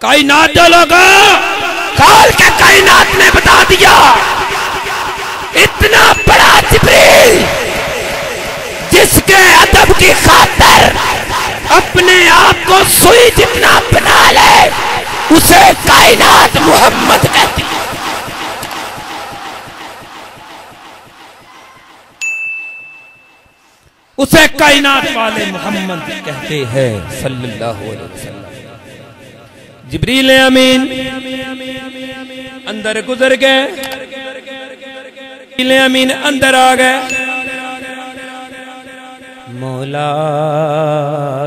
कायनात जो लोगों खोल के कायनात ने बता दिया, इतना बड़ा जिब्रील जिसके अदब की खातिर अपने आप को सुई जितना बना ले, उसे कायनात मोहम्मद कहती है। उसे कायनात वाले मोहम्मद कहते हैं सल्लल्लाहु अलैहि वसल्लम। जिब्रील अमीन अंदर गुजर गए, जिब्रील अमीन अंदर आ गए। मौला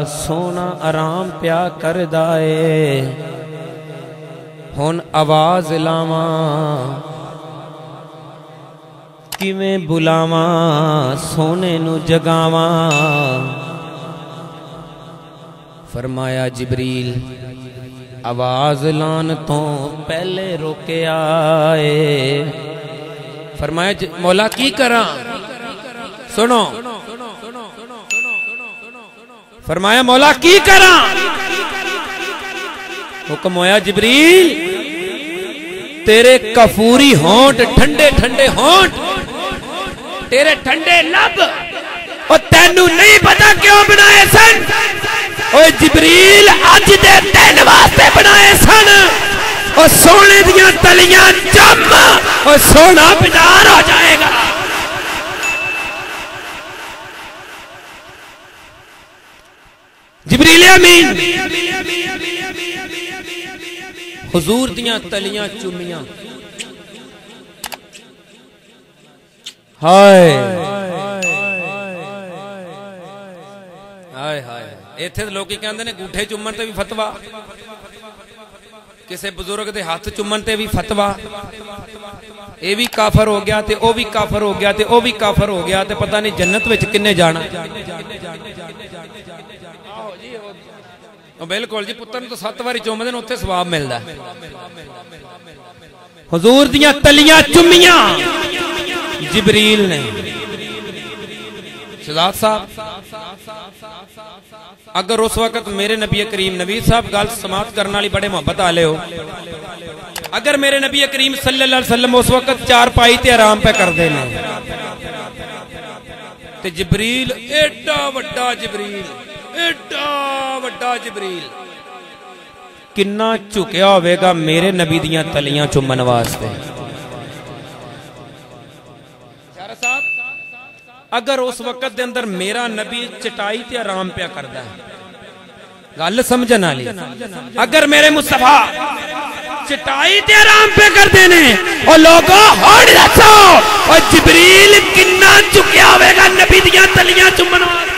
सोना आराम प्या कर दाए, हुन आवाज लावा किवें बुलावा, सोने नू जगावा। फरमाया जिब्रील आवाज लान तो पहले रोके आए। फरमाया मौला की करा, सुनो। फरमाया मौला की करा। हुक्म होया जिब्रील तेरे कफूरी होंठ, ठंडे ठंडे होंठ, तेरे ठंडे लब, और तेनू नहीं पता क्यों बनाए सन। ओए जिब्रील अज दे तेन वास्ते बनाए सन। और सोने दियां तलियां जम, और सोना बेदार हो जाएगा। जिब्रील अमीन हुजूर दियां तलियां चुमियां। हाय हाय हाय, इत्थे लोग कहते हैं गूठे चुमन ते भी फतवा, किसी बुजुर्ग के हाथ चुमन ते भी फतवा। ये भी काफर हो गया, ते ओ भी काफर हो गया, ते ओ भी काफर हो गया, ते पता नहीं जन्नत विच किन्ने जाना। बिल्कुल जी, पुत्र तो 7 बारी चुमदे ने, उत्थे सवाब मिलदा। हुजूर दियां तलियां चुमियां जिब्रील ने। शहजाद साहब अगर उस वक्त मेरे नबी करीम, नबी साहब गल समाप्त करने वाली बड़े मोहब्बत आले हो, अगर मेरे नबी करीम सल्लल्लाहु अलैहि वसल्लम उस वक्त चारपाई ते आराम पे करते हैं, ते जिब्रील एडा वड्डा जिब्रील, एडा वड्डा जिब्रील किन्ना झुकिया होवेगा मेरे नबी दियां तलियां चुमन वास्ते। अगर उस वक्त दे अंदर मेरा नबी चटाई ते आराम पिया करदा है, गल समझन वाली, अगर मेरे मुस्तफा चटाई ते आराम पे करते ने, और लोगों होड़ दसो और जिब्रील किन्ना झुकिया होवेगा नबी दियां तलियां चुमन वास्ते।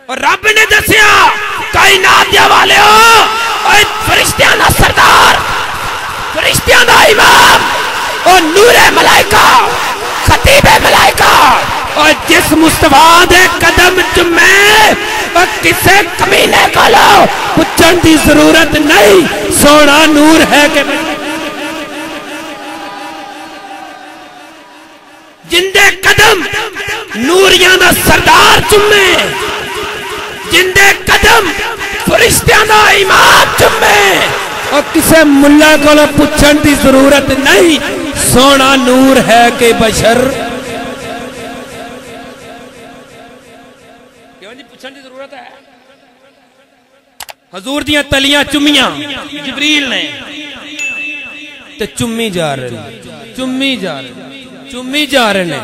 और रब ने दसिया कायनात दे वाले हो, फरिश्तियां दा सरदार, फरिश्तियां दा इमाम, और नूरे मलाइका, खतीबे मलाइका, और जिस मुस्तफा दे कदम चुमे और किसे कमीने को पूछन की जरूरत नहीं, सोना नूर है कि जिंदे कदम नूरियां दा सरदार चुमे, जिंदे कदम फरिश्तियां दा इमाम चुमे, और किसे मुल्ला को पूछन की जरूरत नहीं, सोना नूर है कि बशर। क्यों जी पूछन की जरूरत है। हजूर दियां तलियां चुमियां जिब्रील ने, ते चुम्मी जा रहे, चुम्मी जा रहे, चुम्मी जा रहे ने।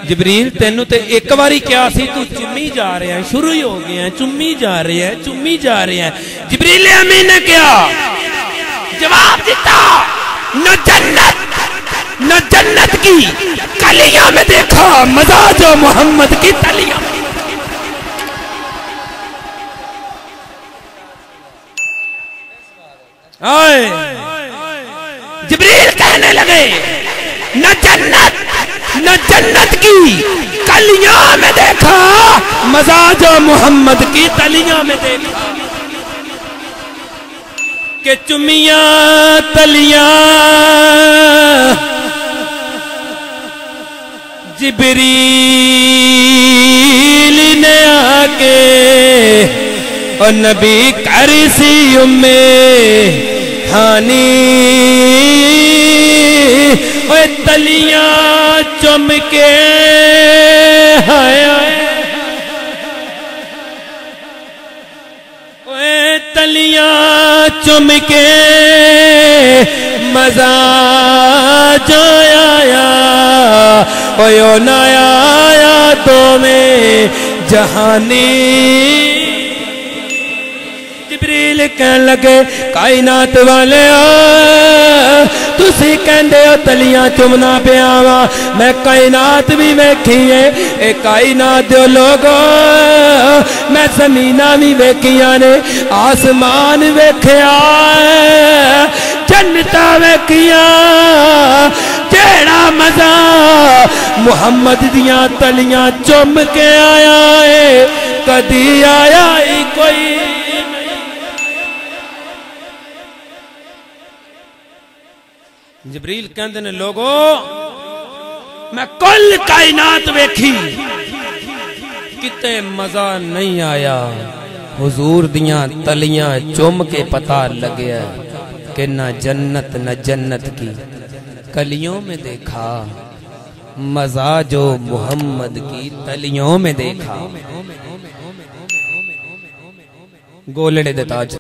जिब्रील तेनू ते एक बारी क्या सी, तू चुम्मी जा रहे हैं, शुरू ही हो गए हैं, चुम्मी जा रहे हैं, चुम्मी जा रहे हैं। जिब्रील अमीन ने क्या जवाब दिता, न जन्नत की कलियां में देखा मजा जो मोहम्मद की तलियां। जिब्रील कहने लगे न जन्नत की कलियां में देखा मजा जो मोहम्मद की तलियां में देखा। के चुमिया तलियां जिब्रील ने और नबी करी सी उम्मे हानी ओए तलियां चुम के हाया ओए तलियां चुम के मजा जाया ओयो नया आया तो में जहानी जिब्रील कहन लगे कायनात वाले तुसी कहंदे हो तलियां चुमना पिया वा मैं कायनात भी वेखी है ए कायनात दे लोगो मैं जमीना भी वेखियां ने आसमान वेख्या जन्नता वेखिया जेड़ा मजा मुहम्मद दियां तलियां चुम के आया है कदी आया ही कोई जिब्रील कहते ने लोगो मैं कुल कायनात वेखी किते मजा नहीं आया हुजूर दियां तलियां चुम के पता लगे कि न जन्नत की कलियों में देखा मजा जो मुहम्मद की तलियों में देखा गोलड़े दे ताज।